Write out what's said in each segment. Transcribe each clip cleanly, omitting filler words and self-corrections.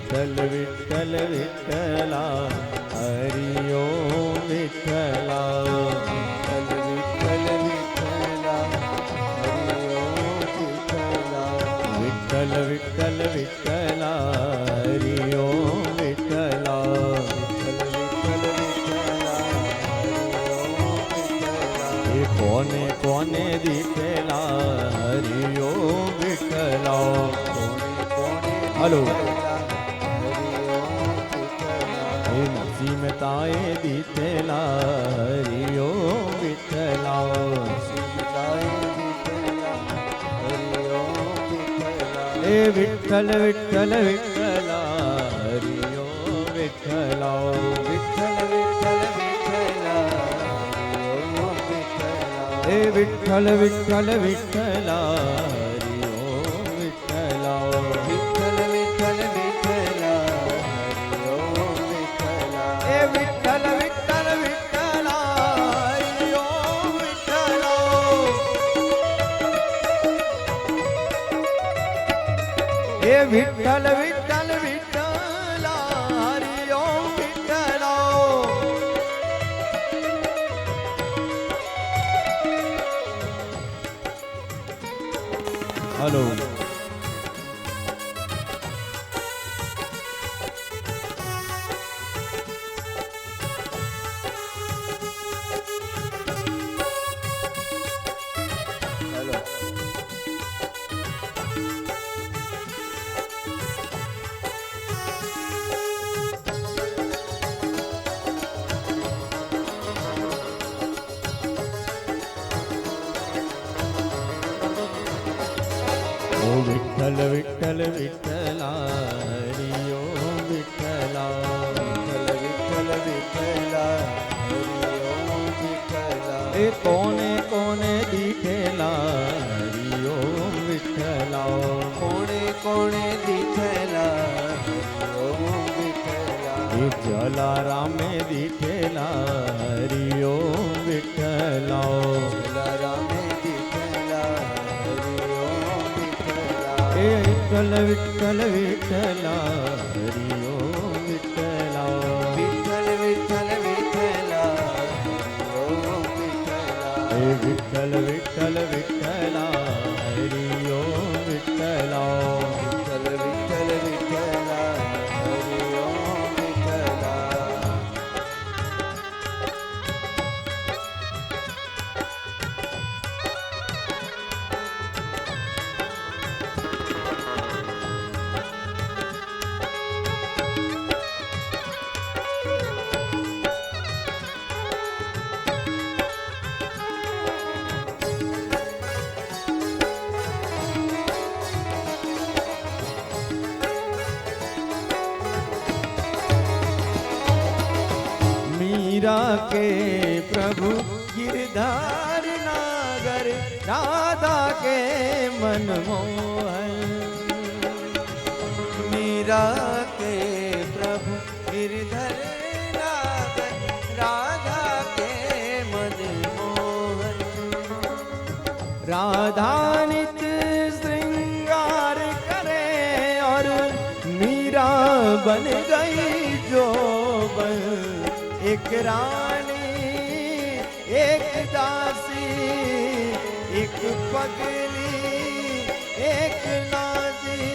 વિઠ્ઠલ વિઠ્ઠલ વિઠ્ઠલા હરિ ઓમ વિઠ્ઠલા વિઠ્ઠલ વિઠ્ઠલ વિઠ્ઠલા હરિ ઓમ વિઠ્ઠલા એ કોને કોને દીઠેલા હરિ ઓમ વિઠ્ઠલા હલો એ નરસિંહ મહેતાએ દીઠેલા હરિ ઓમ વિઠ્ઠલા એ વિઠ્ઠલ વિઠ્ઠલ વિઠ્ઠલા હરિ ઓમ વિઠ્ઠલા વિઠ્ઠલ વિઠ્ઠલ વિઠ્ઠલા એ વિઠ્ઠલ વિઠ્ઠલ વિઠ્ઠલા હરિ ઓમ વિઠ્ઠલા વિઠ્ઠલ વિઠ્ઠલ વિઠ્ઠલા હરિ ઓમ વિઠ્ઠલા એ વિઠ્ઠલ વિઠ્ઠલ વિઠ્ઠલા હરિ ઓમ વિઠ્ઠલા એ વિઠ્ઠલ વિઠ્ઠલ વિઠ્ઠલા હરિ ઓમ વિઠ્ઠલા હલો ઓ વિઠ્ઠલ વિઠ્ઠલ વિઠ્ઠલા હરિ ઓમ વિઠ્ઠલા વિઠ્ઠલ વિઠ્ઠલ વિઠ્ઠલા હરિ ઓમ વિઠ્ઠલા એ કોને કોને દીઠેલા હરિ ઓમ વિઠ્ઠલા કોને કોને દીઠેલા હરિ ઓમ વિઠ્ઠલા એ જલારામે દીઠેલા હરિ ઓમ વિઠ્ઠલા જલારામે એ વિઠ્ઠલ વિઠ્ઠલ વિઠ્ઠલા હરિ ઓમ વિઠ્ઠલા વિઠ્ઠલ વિઠ્ઠલ વિઠ્ઠલા હરિ ઓમ વિઠ્ઠલા એ વિઠ્ઠલ વિઠ્ઠલ વિઠ્ઠલા હરિ ઓમ વિઠ્ઠલા વિઠ્ઠલ વિઠ્ઠલ વિઠ્ઠલા હરિ ઓમ વિઠ્ઠલા मीरा के प्रभु गिरधार नागर राधा के मनमोहन मीरा के प्रभु गिरधर नागर राधा के मनमोहन राधा नित श्रृंगार करे और मीरा बन गई जो एक रानी एक दासी एक पगली एक नाजी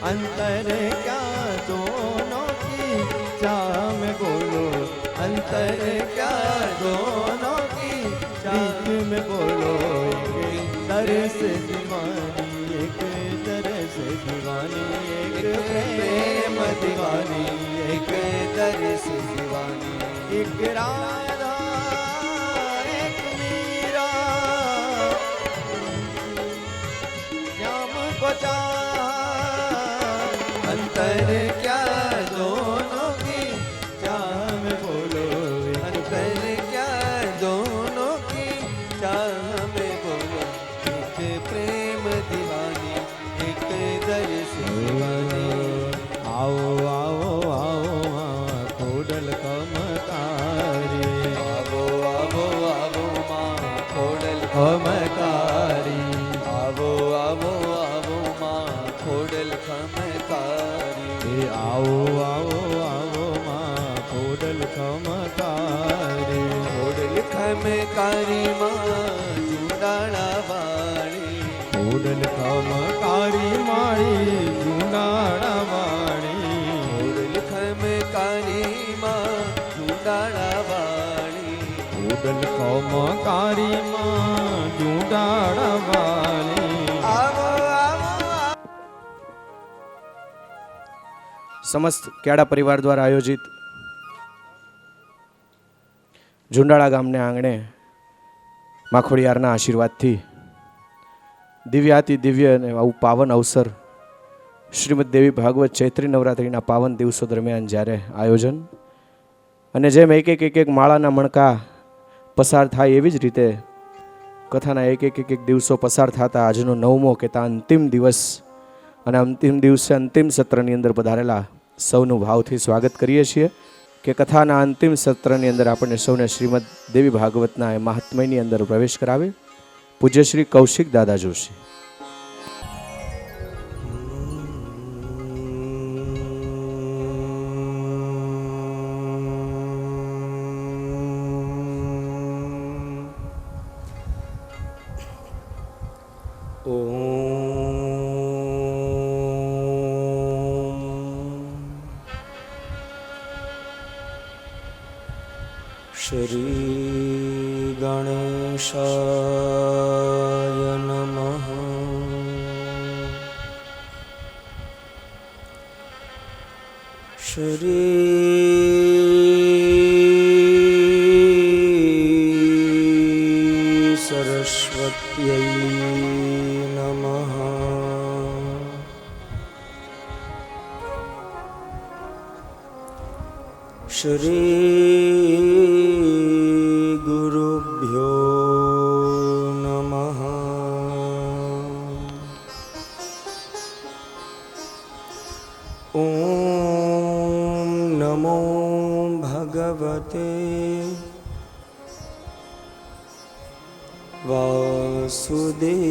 अंतर क्या दोनों की चाह में बोलो अंतर क्या दोनों की चाह में बोलो एक तरस दीवानी एक तरस दीवानी एक प्रेम दीवानी एक तरस दीवानी एक राधा एक मीरा श्याम को चाह अंतर क्या दोनों की चाह में बोलो अंतर क्या दोनों की चाह में बोलो एक प्रेम दीवानी एक दर्श दीवानी आओ आओ आओ खोडल कमकारी आवो आवो आवो माँ खोडल कमकारी आवो आवो आवो माँ खोडल कमकारी આવો આવો આવો માં ખોડલ ખમકારી, ખોડલ ખમકારી માં ચૂડાળા વાળી, ખોડલ ખમકારી મારી ચૂડાળા વાળી, ખોડલ ખમકારી માં ચૂડાળા વાળી, ખોડલ ખમકારી માં ચૂડાળા વાળી. આવો આવો. સમસ્ત કેળા પરિવાર દ્વારા આયોજિત ઝુંડાળા ગામને આંગણે માખોડિયારના આશીર્વાદથી દિવ્યાતિ દિવ્ય અને આવું પાવન અવસર શ્રીમદ દેવી ભાગવત ચૈત્રી નવરાત્રિના પાવન દિવસો દરમિયાન જ્યારે આયોજન અને જેમ એક એક માળાના મણકા પસાર થાય એવી જ રીતે કથાના એક એક દિવસો પસાર થતા આજનો 9મો કહેતા અંતિમ દિવસ અને અંતિમ દિવસે અંતિમ સત્રની અંદર પધારેલા સૌનું ભાવથી સ્વાગત કરીએ છીએ કે કથાના અંતિમ સત્રની અંદર આપણને સૌને શ્રીમદ દેવી ભાગવતના એ મહાત્મ્યની અંદર પ્રવેશ કરાવે પૂજ્ય શ્રી કૌશિક દાદા જોશી. શ્રી ગણેશાય નમઃ. શ્રી સરસ્વત્यै નમઃ. શ્રી ગુરુભ્યો નમઃ. ઓમ નમો ભગવતે વાસુદેવાય.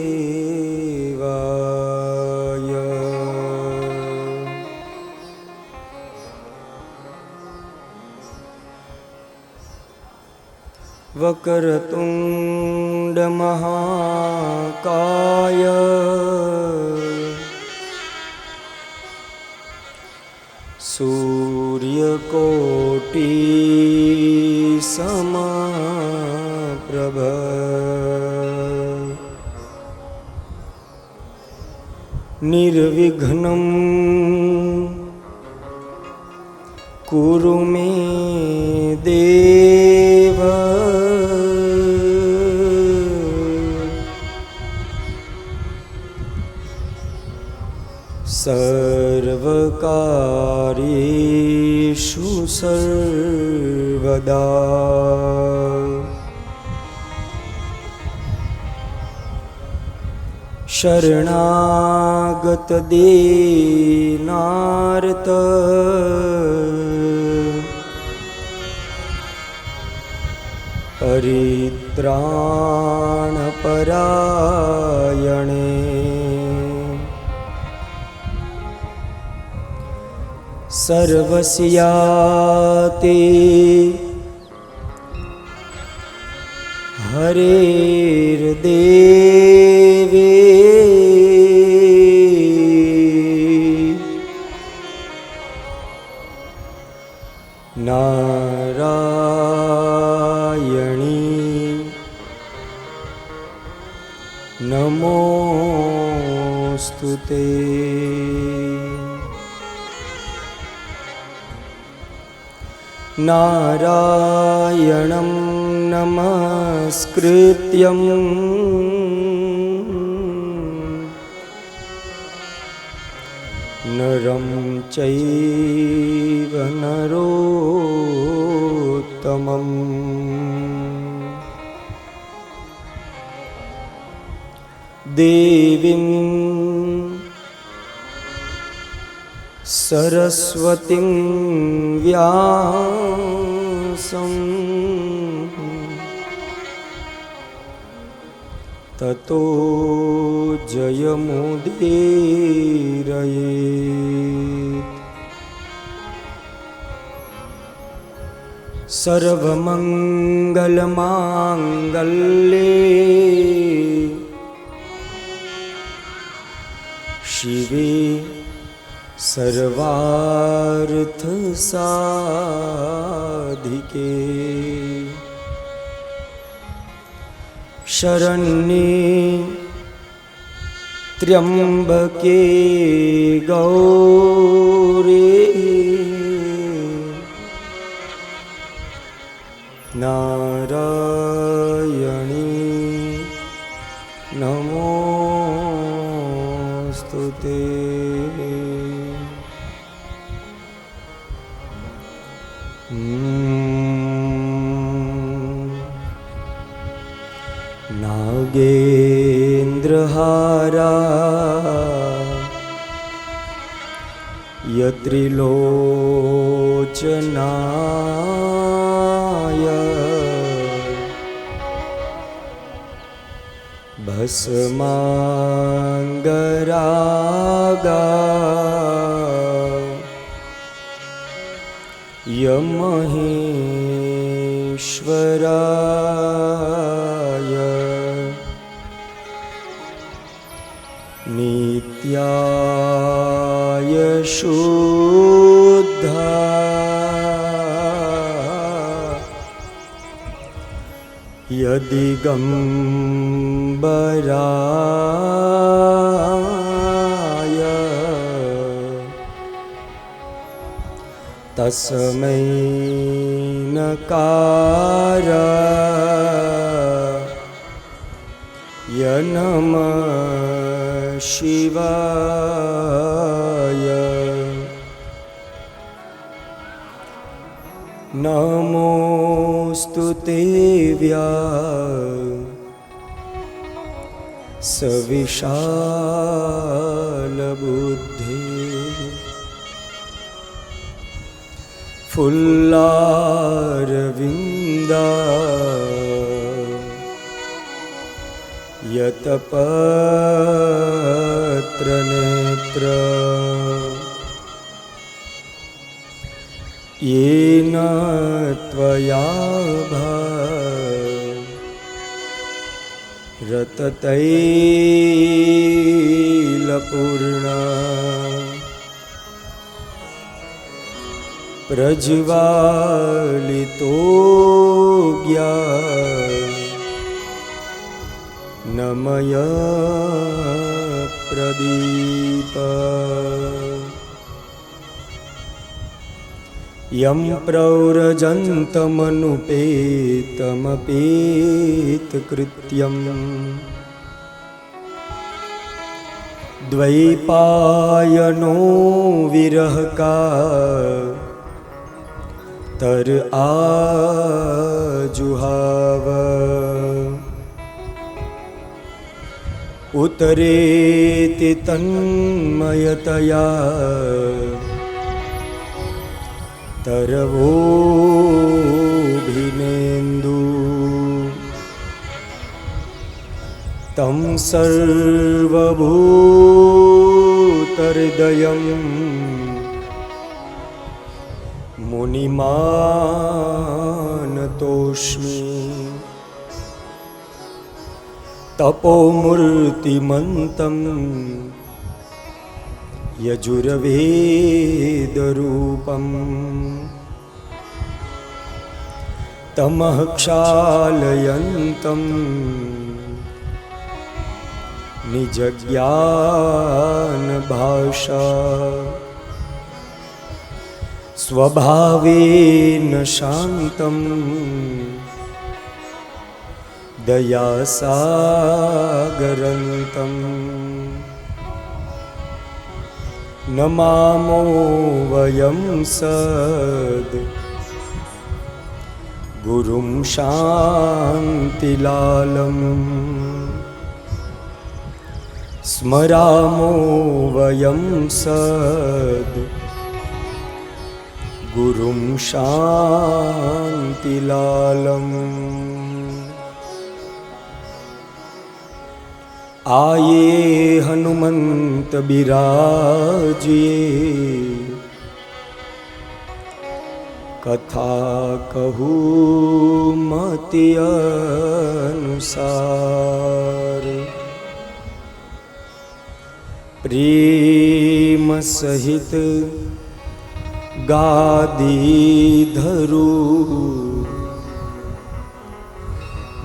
વક્રતુંડ મહાકાય સૂર્યકોટિ સમપ્રભ નિર્વિઘ્નં કુરુ મે દેવ. સર્વકાર્યેષુ સર્વદા શરણાગત દીનાર્ત પરિત્રાણપરાયણે સર્વસ્યાતે હરેર્દેવે નારાયણી નમોસ્તુતે. નારાયણં નમસ્કૃત્યં નરં ચૈવ નરોત્તમં દેવીં સરસ્વતીં વ્યાસં તતો જયમુદીરયેત. સર્વમંગલમાંગલ્યે શિવે સર્વાર્થસાધિકે શરણ્યે ત્ર્યંબકે ગૌરી નારાયણી નમોસ્તુતે. નાગેન્દ્રહારા યત્રિલોચનાય ભસ્માંગરાગા યમહેશ્વરાય નિત્યાય શુદ્ધા યદિગંબરાય તસ્મૈ નકાર નમઃ શિવાય. નમોસ્તુતે સવિશાલ બુદ્ધિ ફુલ્લારવિંદા યતપત્રનેત્ર येन त्वया रततैलपूर्ण प्रज्वालितो नमय प्रदीप यं प्रव्रजन्तमनुपेतमपेतकृत्यम् द्वैपायनो विरहकातर आजुहाव उतरेति तन्मयतया तरवोभिनेन्दु तं सर्वभूतहृदयं मुनिमानतोऽस्मि तपोमूर्तिमन्तं यजुर्वेदरूपम् तमः क्षालयन्तं निजज्ञानभाषा स्वभावेन शान्तं दयासागरन्तं नमामो वयं सद् गुरुं शान्तिलालं स्मरामो वयं सद् गुरुं शान्तिलालम् आये हनुमंत बिराजिए કથા કહું મતિ અનુસાર પ્રેમ સહિત ગાદી ધરું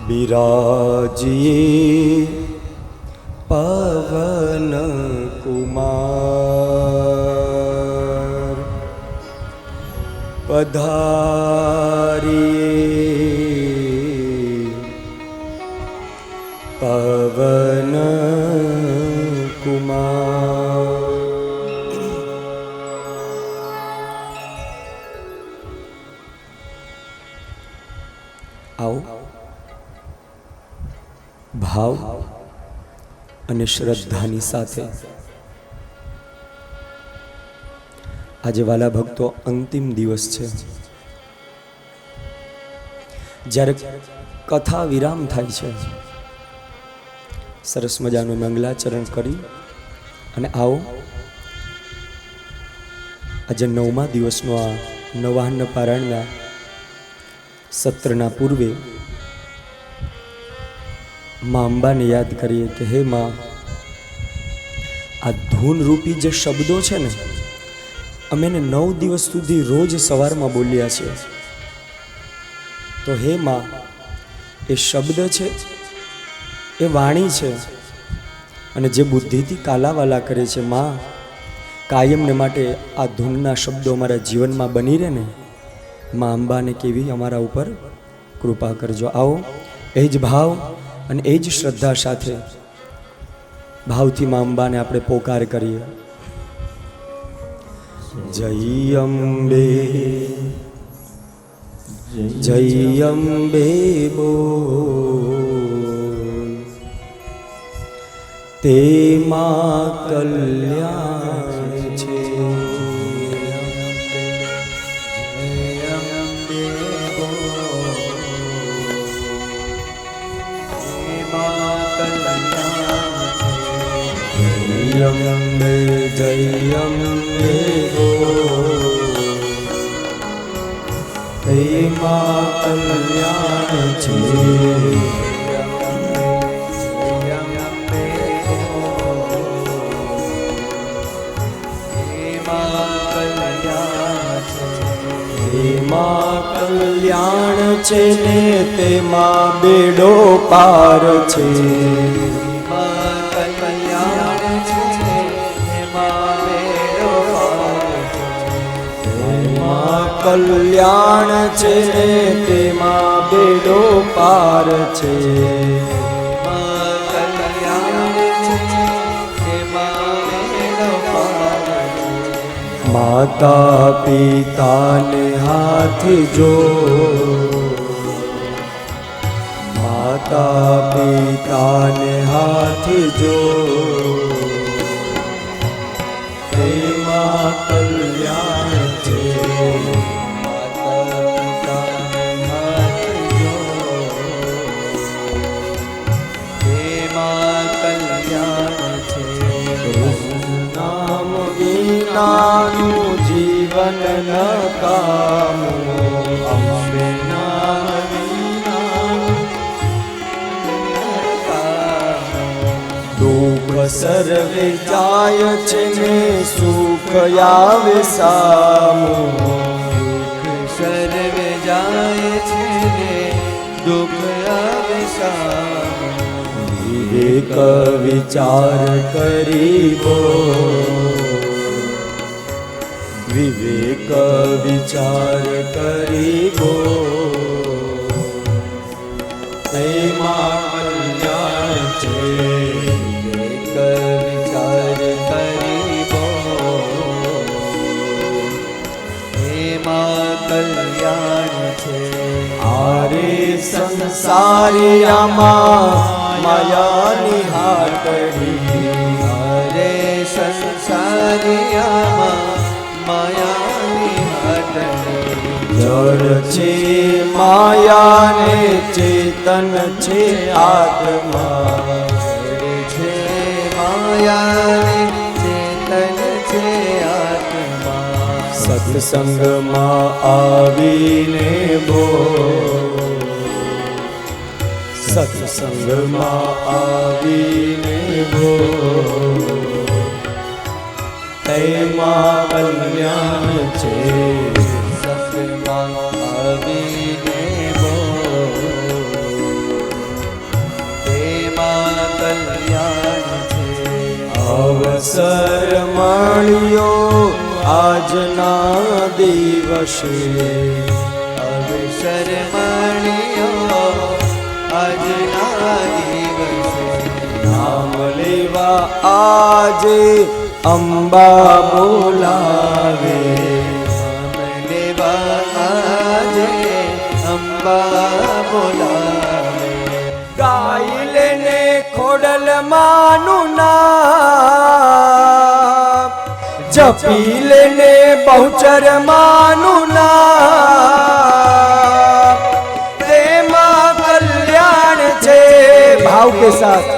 બિરાજીએ પવન કુમાર પધારીએ પવન કુમાર. આવો ભાવ અને શ્રદ્ધાની સાથે આજે વાલા ભક્તો અંતિમ દિવસ છે. જ્યારે કથા વિરામ થાય છે, સરસ મજાનું મંગલાચરણ કરી અને આવો આજે 9મા દિવસનો આ નવાન્ન પારાયણના સત્રના પૂર્વે મા અંબાને યાદ કરીએ કે હે માં, આ ધૂન રૂપી જે શબ્દો છે ને, અમે એને 9 દિવસ સુધી રોજ સવારમાં બોલ્યા છે. તો હે માં, એ શબ્દ છે, એ વાણી છે, અને જે બુદ્ધિથી કાલાવાલા કરે છે માં, કાયમને માટે આ ધૂનના શબ્દો અમારા જીવનમાં બની રહે ને, માં અંબાને કેવી અમારા ઉપર કૃપા કરજો. આવો એ જ ભાવ અને એ જ શ્રદ્ધા સાથે ભાવથી માં અંબાને આપણે પોકાર કરીએ. જય અંબે જય અંબે બોલ, તે માં કલ્યાણ છે. જય અંબે જય અંબે હે માં કલ્યાણ છે. હે માં કલ્યાણ છે ને તેમાં બેડો પાર છે. કલ્યાણ છે તેમાં બેડો પાર છે. માતા પિતાને હાથ જો, માતા પિતાને હાથ જો, તેમાં કલ્યાણ છે. નામ વિનાનું જીવન ન કામું, અંબે નામ વિનાનું દુઃખ સર્વે જાય છે ને સુખ આવે સામું. સર્વે જાય છે ને દુઃખ આવે સામું. વિવેક વિચાર કરી બોલ, વિવેક વિચાર કરી બોલ, એમાં કલ્યાણ છે. વિવેક વિચાર કરી બોલ, એમાં કલ્યાણ છે. આરે સંસારિયામાં માયાની હાટડી, અરે સંસારિયામાં માયાની હાટડી. જળ છે માયાને ચેતન છે આત્મા, છે માયાને ચેતન છે આત્મા. સત્સંગમાં આવીને બોલ, સત્સંગમાં આવીને બોલ, તેમાં કલ્યાણ છે. સત્સંગમાં આવીને બોલ, તેમાં કલ્યાણ છે. અવસર મળ્યો આજના દિવસે, અવસર મળ્યો આજના દિવસે. નામ લેવા આજે અંબા બોલાવે, નામ લેવા આજે અંબા બોલાવે. ગાઈ લેને ખોડલમાંનું નામ, જપી લેને બહુચરમાંનું નામ, તેમાં કલ્યાણ છે. ભાવ કે સાથ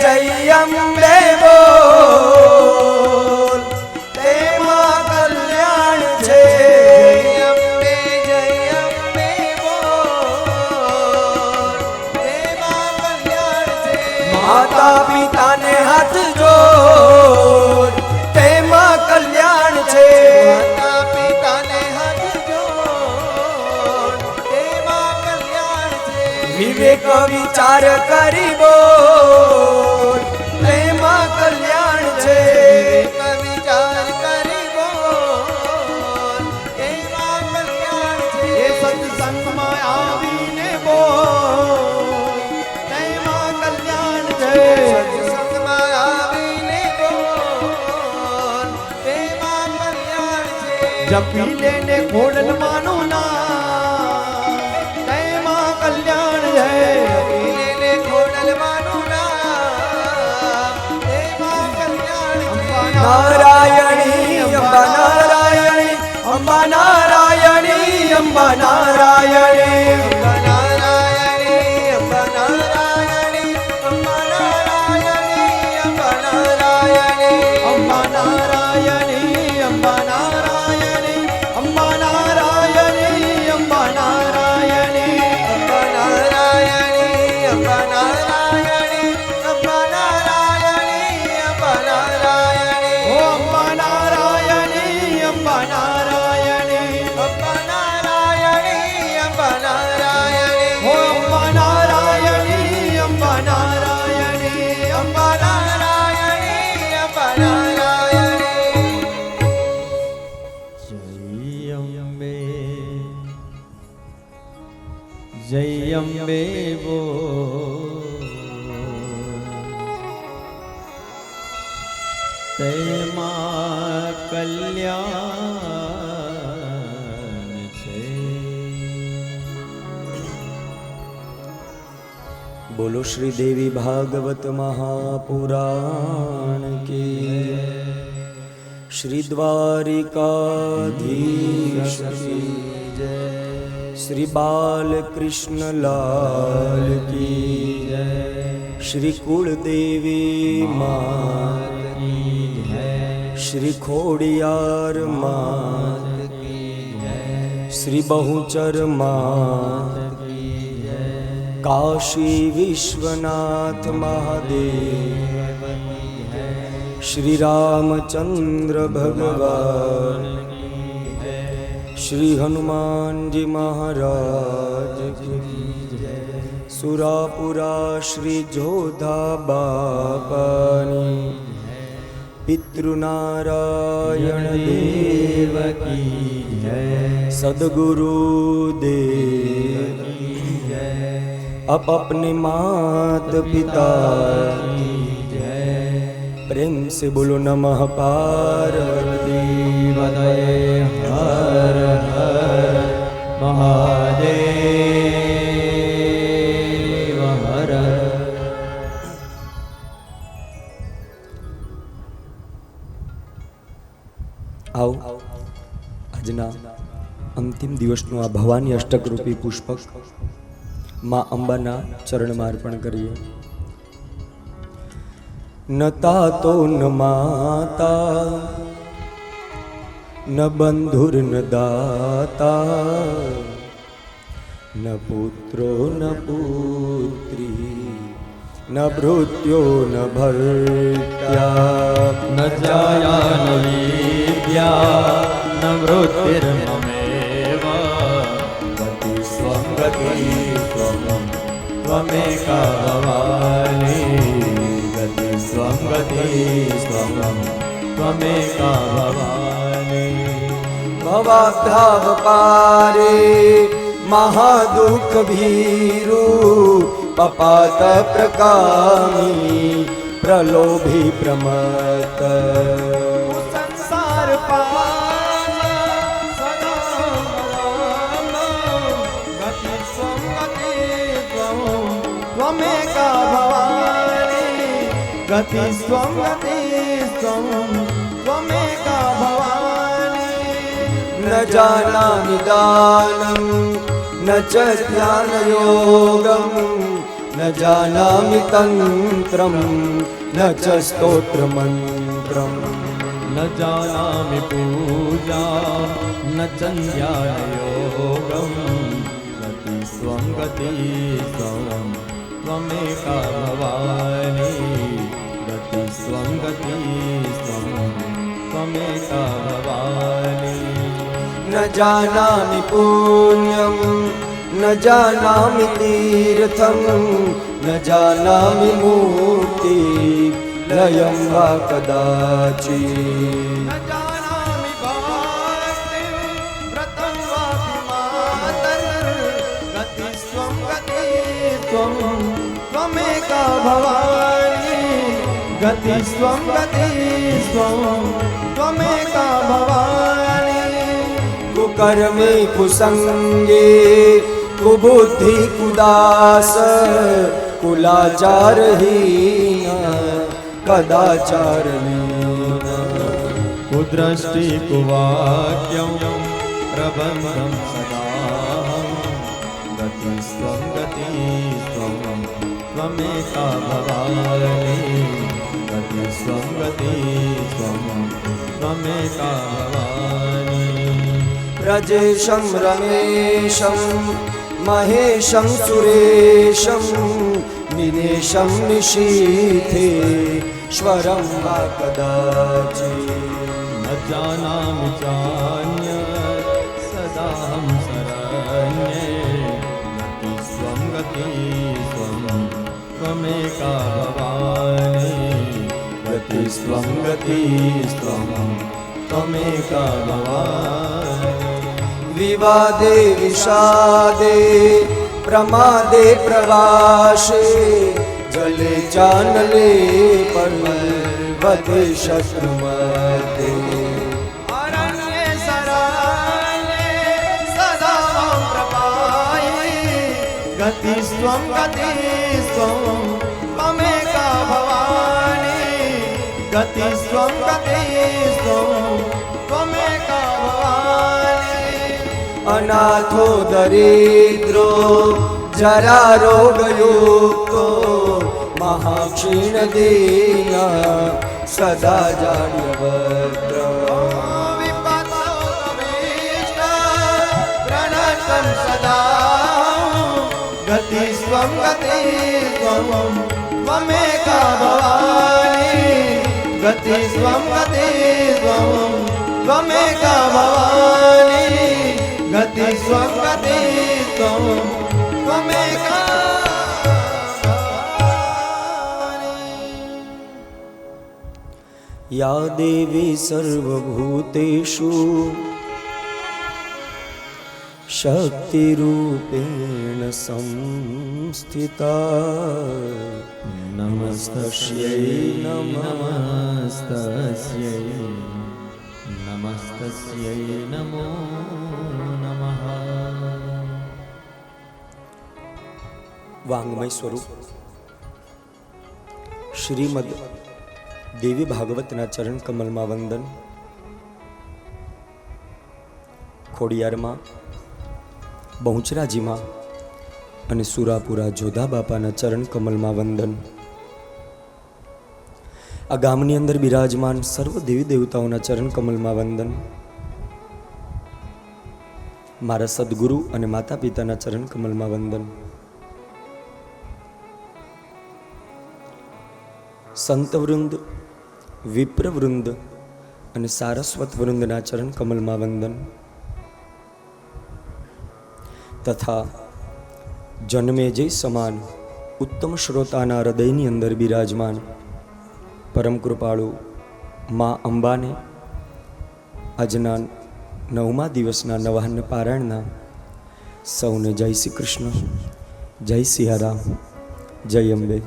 જય અંબે બોલ, તેમાં કલ્યાણ છે. માતા પિતાને હાથ જોડ, તેમાં કલ્યાણ છે. માતા પિતાને હાથ જોડ, તેમાં કલ્યાણ છે. વિવેક વિચાર કરી બોલ, તેમાં કલ્યાણ છે. વિચાર કરી બોલ, તેમાં કલ્યાણ છે. એ સત્સંગમાં આવીને બોલ, તેમાં કલ્યાણ છે. સત્સંગમાં આવીને બોલ, તેમાં કલ્યાણ છે. જપી લેને ખોડલમાંનું નામ, તેમાં કલ્યાણ છે. પીલેને ખોડલમાંનું નામ, તેમાં કલ્યાણ છે. નારાયણી અંબા નારાયણી, અંબા નારાયણી, અંબા નારાયણી, અંબા નારાયણી, અંબા નારાયણી, અંબા નારાયણી, અંબા નારાયણી. અંબા નારાયણી, અંબા નારાયણી, અંબા નારાયણી, અંબા નારાયણી. અંબા નારાયણી, અંબા નારાયણી, અંબા નારાયણી, અંબા નારાયણી. ઓ અંબા નારાયણી, અંબા નારાયણી, અંબા નારાયણી, અંબા નારાયણી. ઓ અંબા નારાયણી, અંબા નારાયણી, અંબા નારાયણી, અંબા નારાયણી. જય અંબે બોલ, તેમાં કલ્યાણ છે. બોલો શ્રી દેવી ભાગવત મહાપુરાણ કી, શ્રી દ્વારિકાધીશ કી, શ્રી બાલકૃષ્ણ લાલ કી, શ્રી કુળદેવી માત કી, શ્રી ખોડિયાર માત કી, શ્રી બહુચર માત કી, કાશી વિશ્વનાથ મહાદેવ, શ્રી રામચંદ્ર ભગવાન, શ્રી હનુમાનજી મહારાજ કી, સુરાપુરા શ્રી જોધા બાપાની, પિતૃનારાયણ દેવ કી જય, સદગુરુ દેવ કી જય, અપ अपने मात पिता की जय, प्रेम से बोलो नमः पार्वती पतये हर हर महादेव हर. આવો આજના અંતિમ દિવસનું આ ભવાની અષ્ટક રૂપી પુષ્પક માં અંબાના ચરણમાં અર્પણ કરીએ. ન તાતો ન માતા ન બંધુર ન દાતા ન પુત્રો ન પુત્રી ન ભૃત્યો ન ભર્ત્યા ન જાયા ન વિદ્યા ન વૃત્તિર્મમેવ ગતિ સ્વં ગતિ સ્વં ત્વમેકા ભવાની ગતિ સ્વં ગતિ સ્વં ત્વમેકા ભવાની. ભવાબ્ધાવ પારે મહાદુઃખ ભીરુ પપાત પ્રકામી પ્રલોભી પ્રમત સંસાર ગતિ સ્વં ગતિ ત્વમેકા ભવાની ગતિ સ્વં ગતિ ત્વમેકા ભવાની. ન જાનામિ દાનમ ન ચ ધ્યાન યોગમ ન જાનામિ તંત્રમ ન ચ સ્તોત્ર મંત્રમ ન જાનામિ પૂજા ન ચંદ્યાયોગમ ગતિ સ્વં ગતિ સ્વં ત્વમેકા ભવાની ગતિ સ્વં ગતિ સ્વં ત્વમેકા ભવાની. ન જાનામિ પુણ્યમ ન જાનામિ તીર્થમ ન જાનામિ મૂર્તિ લયં વા કદાચિત. ન જાનામિ ભક્તિં વ્રतं વાપि માતર ગતિ સ્વં ગતિ ત્વમેકા ભવાની ગતિ સ્વં ગતિ ત્વમેકા ભવાની. કુકર્મે કુસંગે કુબુદ્ધિ કુદાસ કુલાચારહીન કદાચારહીન કુદ્રષ્ટિ કુવાક્યં પ્રબંધં સદા ગતિ સ્વં ગતિ સ્વં ત્વમેકા ભવાની ગતિ સ્વં ગતિ સ્વં ત્વમેકા ભવાની. રજેશમ રમેશમ મહેશમ સુરેશમ નિનેશમ નિશીથે સ્વરં વા કદાચિત. ન જાનામિ ચાન્યत् સદાહં શરણ્યે ગતિ સ્વં ગતિ સ્વં ત્વમેકા ભવાની ગતિ સ્વં ગતિ સ્વં ત્વમેકા ભવાની. વિવાદે વિષાદે પ્રમાદે પ્રવાસે જલે ચાનલે પર્વતે શત્રુમતે અરણ્યે શરણ્યે સદા પ્રપાયે ગતિ સ્વં ગતિ ત્વમેકા ભવાની ગતિ સ્વં ગતિ ત્વમેકા ભવાની. અનાથો દરિદ્રો જરા રોગયુક્તો મહાક્ષીણ દીન સદા જાડ્યવદ્ર વિપત્તો કવિષ્ટ પ્રણતં સદા ગતિ સ્વં ગતિ ત્વમેકા ભવાની ગતિ સ્વં ગતિ ત્વમેકા ભવાની ગતિ સ્વં ગતિ ત્વમેકા ભવાની. યા દેવી સર્વભૂતેષુ શક્તિરૂપેણ સંસ્થિતા નમસ્તસ્યૈ નમસ્તસ્યૈ નમસ્તસ્યૈ નમો નમઃ. વાંગમય સ્વરૂપ શ્રીમદ દેવી ભાગવતના ચરણ કમલમાં વંદન. ખોડિયારમાં બહુચરાજીમાં અને સુરાપુરા જોધા બાપાના ચરણ કમલમાં વંદન. આ ગામની અંદર બિરાજમાન સર્વ દેવી દેવતાઓના ચરણ કમલમાં વંદન. મારા સદગુરુ અને માતા પિતાના ચરણ કમલમાં વંદન. સંતવૃંદ, વિપ્રવૃંદ અને સારસ્વત વૃંદના ચરણ કમલમાં વંદન. તથા જન્મેજય સમાન ઉત્તમ શ્રોતાના હૃદયની અંદર બિરાજમાન પરમ કૃપાળુ મા અંબાને આજના 9મા દિવસના નવાહન પારાયણના સૌને જય શ્રી કૃષ્ણ, જય સિયારામ, જય અંબે.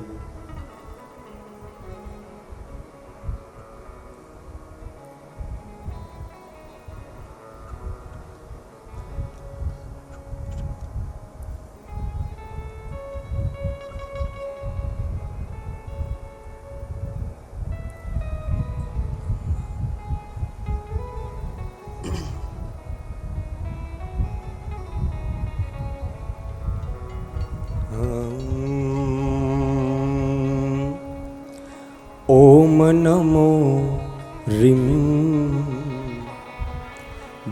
ઓમ નમો રીમ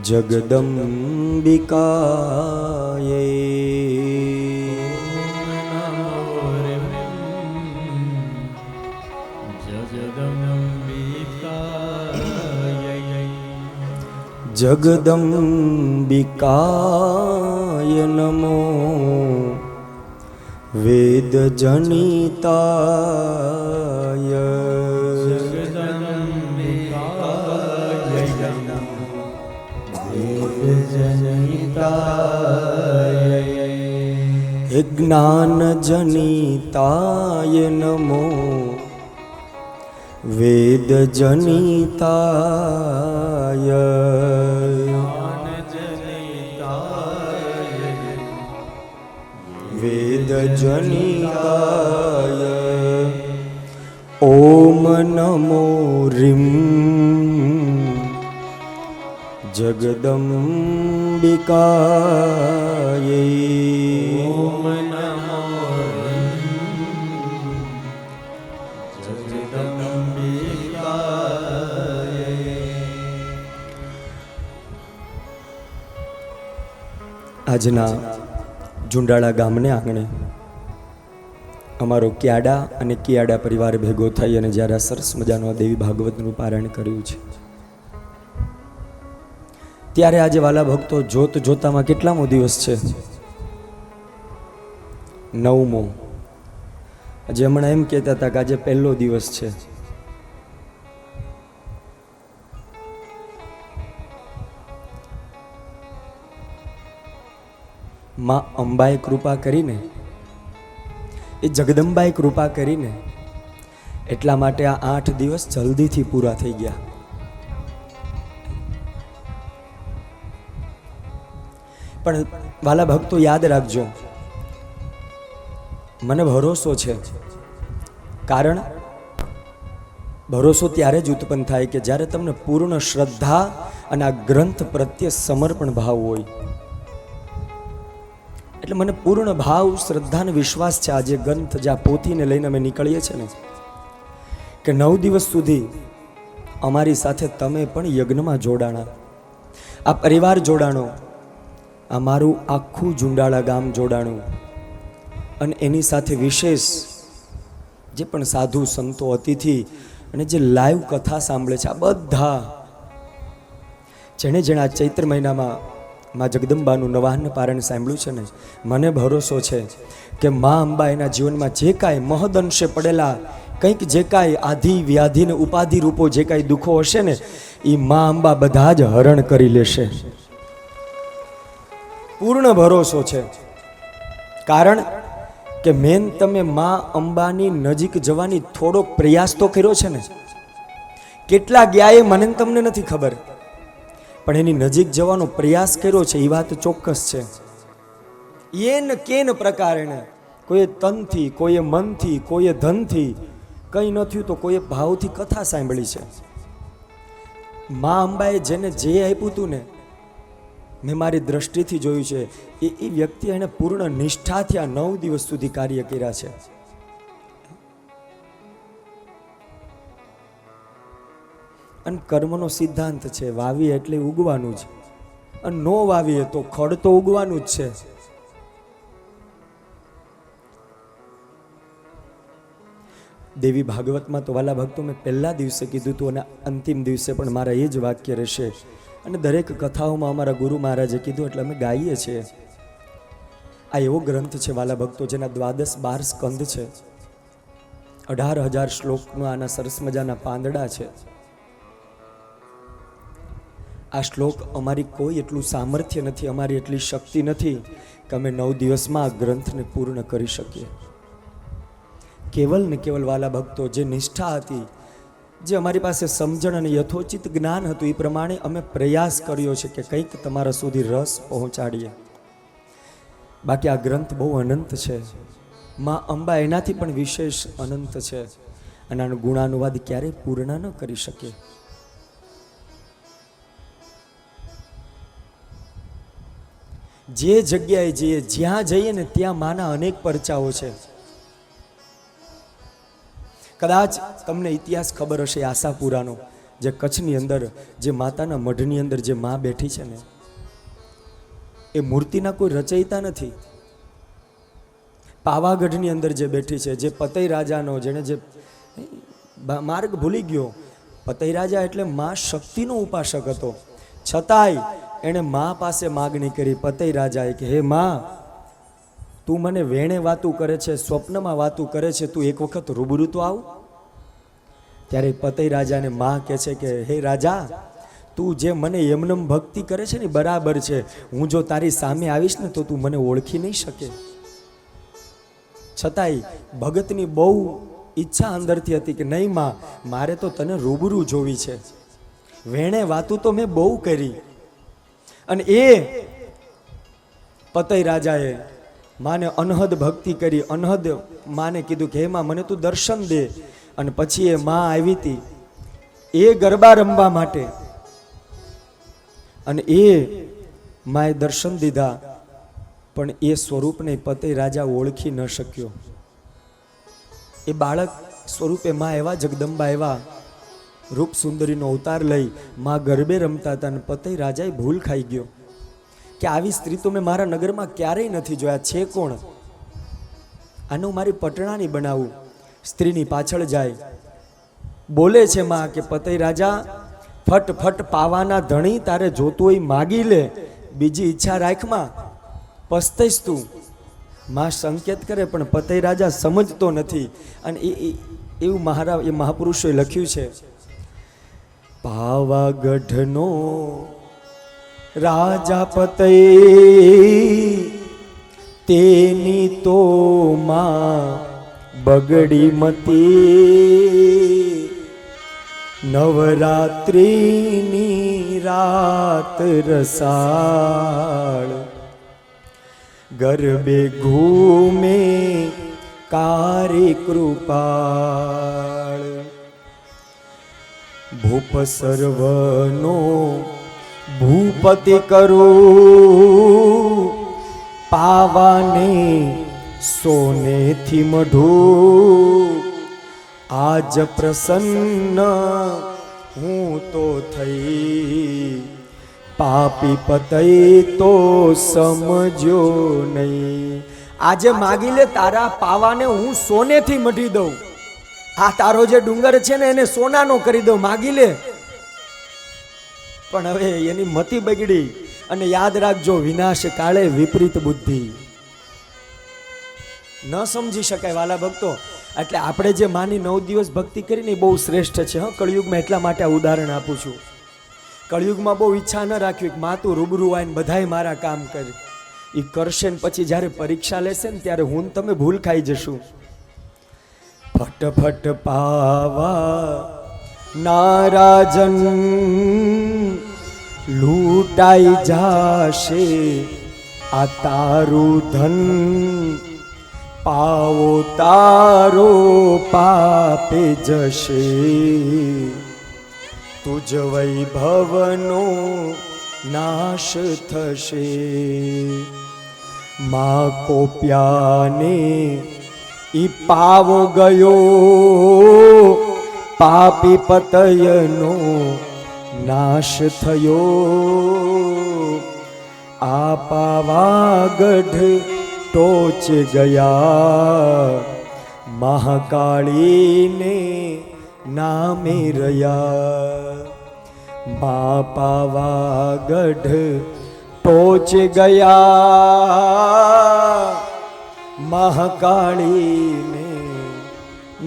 જગદંબિકાય. જગદંબિકાય નમો વેદજનિતાય. જ્ઞાનજનિતાય નમો વેદજનિતાય. વેદજનિતાય. ઓમ નમો રીમ જગદંબિકાય. ઓમ નમો જગદંબિકાય. આજના ઝુંડાળા ગામને આંગણે અમારો ક્યાડા અને કિયાડા પરિવાર ભેગો થઈ અને જ્યારે આ સરસ મજાનું દેવી ભાગવતનું પારાયણ કર્યું છે, ત્યારે આજે વાલા ભક્તો જોત જોતામાં કેટલામો દિવસ છે? 9મો. આજે હમણાં એમ કહેતા હતા કે આજે પહેલો દિવસ છે. માં અંબાએ કૃપા કરીને, એ જગદંબાએ કૃપા કરીને એટલા માટે આ 8 દિવસ જલ્દીથી પૂરા થઈ ગયા. પણ વાલા ભક્તો યાદ રાખજો, મને ભરોસો છે. કારણ ભરોસો ત્યારે જ ઉત્પન્ન થાય કે જ્યારે તમને પૂર્ણ શ્રદ્ધા અને આ ગ્રંથ પ્રત્યે સમર્પણ ભાવ હોય. એટલે મને પૂર્ણ ભાવ, શ્રદ્ધા અને વિશ્વાસ છે આજે ગ્રંથ જ્યાં પોથીને લઈને અમે નીકળીએ છીએ ને, કે 9 દિવસ સુધી અમારી સાથે તમે પણ યજ્ઞમાં જોડાણા, આ પરિવાર જોડાણો, આ મારું આખું ઝુંડાળા ગામ જોડાણું. અને એની સાથે વિશેષ જે પણ સાધુ સંતો, અતિથિ અને જે લાઈવ કથા સાંભળે છે, આ બધા જેણે જેણે આ ચૈત્ર મહિનામાં માં જગદંબાનું નવાહન પારાયણ સાંભળ્યું છે ને, મને ભરોસો છે કે મા અંબા એના જીવનમાં જે કાંઈ મહદઅંશે પડેલા કંઈક જે કાંઈ આધિ વ્યાધિ ને ઉપાધિ રૂપો જે કાંઈ દુઃખો હશે ને, એ મા અંબા બધા જ હરણ કરી લેશે. પૂર્ણ ભરોસો છે. કારણ કે મેન તમે મા અંબાની નજીક જવાની થોડો પ્રયાસ તો કર્યો છે ને. કેટલા ગયા એ મને તમને નથી ખબર, પણ એની નજીક જવાનો પ્રયાસ કર્યો છે, એ વાત ચોક્કસ છે. એન કેન પ્રકારે કોઈએ તનથી, કોઈએ મનથી, કોઈએ ધનથી, કંઈ ન થયું તો કોઈએ ભાવથી કથા સાંભળી છે. મા અંબાએ જેને જે આપ્યું હતું ને, મેં મારી દ્રષ્ટિથી જોયું છે એ વ્યક્તિ એને પૂર્ણ નિષ્ઠાથી આ 9 દિવસ સુધી કાર્ય કર્યા છે. અને કર્મનો સિદ્ધાંત છે, વાવીએ એટલે ઉગવાનું જ, અને નો વાવીએ તો ખડ તો ઉગવાનું જ છે. દેવી ભાગવતમાં તો વાલા ભક્તો મેં પહેલા દિવસે કીધું હતું અને અંતિમ દિવસે પણ મારા એ જ વાક્ય રહેશે. અને દરેક કથાઓમાં અમારા ગુરુ મહારાજે કીધું એટલે અમે ગાઈએ છીએ. આ એવો ગ્રંથ છે વાલા ભક્તો જેના 12 સ્કંદ છે, 18,000 શ્લોકમાં આના સરસ મજાના પાંદડા છે. આ શ્લોક અમારી કોઈ એટલું સામર્થ્ય નથી, અમારી એટલી શક્તિ નથી કે અમે 9 દિવસમાં આ ગ્રંથને પૂર્ણ કરી શકીએ. કેવલ ને કેવલ વાલા ભક્તો જે નિષ્ઠા હતી, જે અમારી પાસે સમજણ અને યથોચિત જ્ઞાન હતું, એ પ્રમાણે અમે પ્રયાસ કર્યો છે કે કંઈક તમારા સુધી રસ પહોંચાડીએ. બાકી આ ગ્રંથ બહુ અનંત છે. માં અંબા એનાથી પણ વિશેષ અનંત છે અને આનો ગુણાનુવાદ ક્યારેય પૂર્ણ ન કરી શકે. જે જગ્યાએ જઈએ, જ્યાં જઈએ ને ત્યાં માના અનેક પરચાઓ છે. કદાચ તમને ઇતિહાસ ખબર હશે આશાપુરાનો, જે કચ્છની અંદર જે માતાના મઢની અંદર જે માં બેઠી છે ને, એ મૂર્તિના કોઈ રચયિતા નથી. પાવાગઢની અંદર જે બેઠી છે, જે પતઈ રાજાનો, જેણે જે માર્ગ ભૂલી ગયો, પતઈ રાજા એટલે માં શક્તિનો ઉપાસક હતો, છતાંય એણે માં પાસે માગણી કરી પતઈ રાજાએ કે હે માં, તું મને વેણે વાતું કરે છે, સ્વપ્નમાં વાતું કરે છે, તું એક વખત રૂબરૂ તો આવ. ત્યારે પતઈ રાજાને માં કહે છે કે હે રાજા, તું જે મને એમનેમ ભક્તિ કરે છે ને બરાબર છે, હું જો તારી સામે આવીશ ને તો તું મને ઓળખી નહીં શકે. છતાંય ભગતની બહુ ઈચ્છા અંદરથી હતી કે નહીં માં, મારે તો તને રૂબરૂ જોવી છે. વેણે વાતું તો મેં બહુ કરી. અને એ પતઈ રાજાએ માને અનહદ ભક્તિ કરી, અનહદ માને કીધું કે હે માં, મને તું દર્શન દે. અને પછી એ માં આવી હતી એ ગરબા રમવા માટે, અને એ માએ દર્શન દીધા, પણ એ સ્વરૂપને પતઈ રાજા ઓળખી ન શક્યો. એ બાળક સ્વરૂપે માં એવા જગદંબા એવા રૂપ સુંદરીનો અવતાર લઈ માં ગરબે રમતા હતા, અને પતઈ રાજાએ ભૂલ ખાઈ ગયો કે આવી સ્ત્રી તો મેં મારા નગરમાં ક્યારેય નથી જોયા, છે કોણ? આનું મારી પટણાની બનાવું. સ્ત્રીની પાછળ જાય, બોલે છે માં કે પતઈ રાજા, ફટ પાવાના ધણી, તારે જોતું હોય માગી લે, બીજી ઈચ્છા રાખમાં, પસ્તઈશ તું. માં સંકેત કરે પણ પતઈ રાજા સમજતો નથી. અને એવું એ મહાપુરુષોએ લખ્યું છે, પાવાગઢનો રાજા પતઈ, તેની તો માં બગડી મતી, નવરાત્રિની રાત રસાળ, ગરબે ઘૂમે કારી કૃપાળ, ભૂપ સર્વનો ભૂપતિ કરું, પાવાને સોનેથી મઢું, આજ પ્રસન્ન હું તો થઈ, પાપી પતઈ તો સમજો નહીં. આજે માગી લે, તારા પાવાને હું સોનેથી મઢી દઉં. આ તારો જે ડુંગર છે ને એને સોનાનો કરી દઉં, માગી લે. પણ હવે એની મતિ બગડી. અને યાદ રાખજો, વિનાશ કાળે વિપરીત બુદ્ધિ. ન સમજી શકાય વાલા ભક્તો. એટલે આપણે જે માની 9 દિવસ ભક્તિ કરીને બહુ શ્રેષ્ઠ છે. હા, કળિયુગમાં એટલા માટે આ ઉદાહરણ આપું છું. કળિયુગમાં બહુ ઈચ્છા ન રાખવી કે માં તું રૂબરૂ આવીને બધાય મારા કામ કરે. એ કરશે ને પછી જ્યારે પરીક્ષા લેશે ને ત્યારે હું તમે ભૂલ ખાઈ જશું. ફટ પાવા નારાજન લૂંટાઈ જાશે આ તારું ધન, પાવો તારો પાપે જશે, તુજ વૈભવનો નાશ થશે. માં કોપ્યાને ઈ પાવો ગયો, પાપી પતયનો નાશ થયો. આ પાવાગઢ ટોચ ગયા, મહાકાળીને નામે રહ્યા. મા પાવાગઢ ટોચ ગયા, મહાકાળીને